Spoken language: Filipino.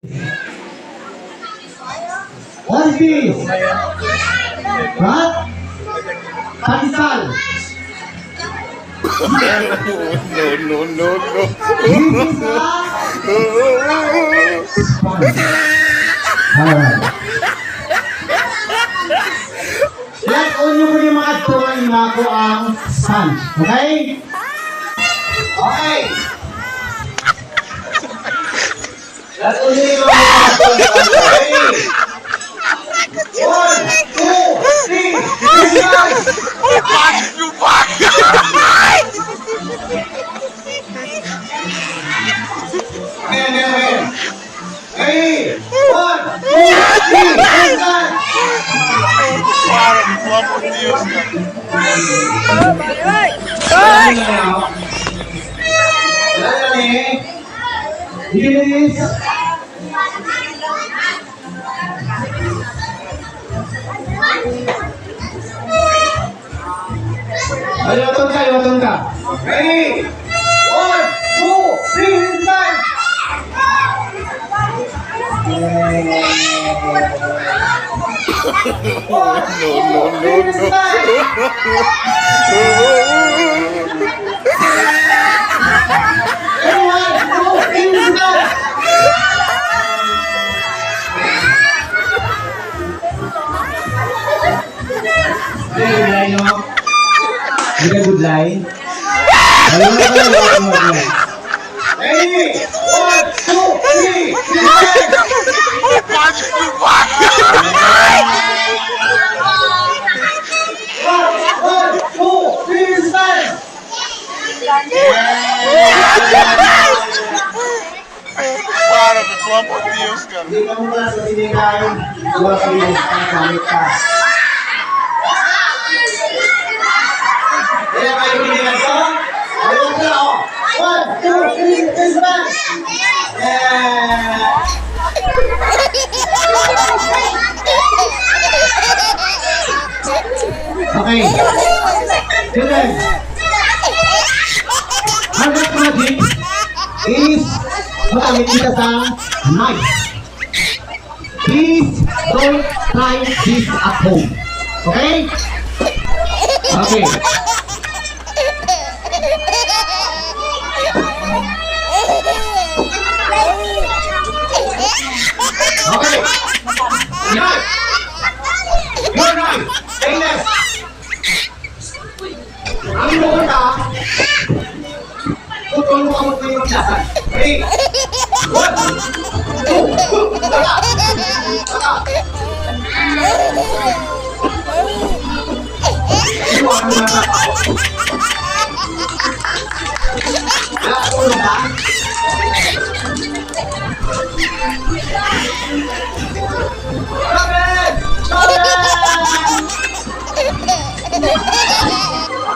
What is this? What? Pakistan. No. This is Alright. Let unyo ko yung mga tuwan na ako ang sun. Okay? Okay. Let unyo yung mga tuwan na ako. Okay? 1, 2, 3, guys! Okay. Hey! 1, 2, 3, guys! Bilis! Ayun ka. Ready? 1, 2, 3, start! Good line. Ready? 1, 2, 3, Para, pelo amor de Deus, cara. Hindi ka muna sa sinigay. Huwag kayo ang gamit ka. Kaya kayo binigyan ko? Ayun ka o. 1, 2, 3, start! Okay. Children. Harvard Magic is magamit kita sa knife. Please don't try this at home. Okay? Okay. Okay. Knife. Your knife. Stay left. Ang lugar ka, tutulong ka mo ito yung maglasan. Ready? 1, 2, tata! Iwan mo na ako. Wala, tulong ka.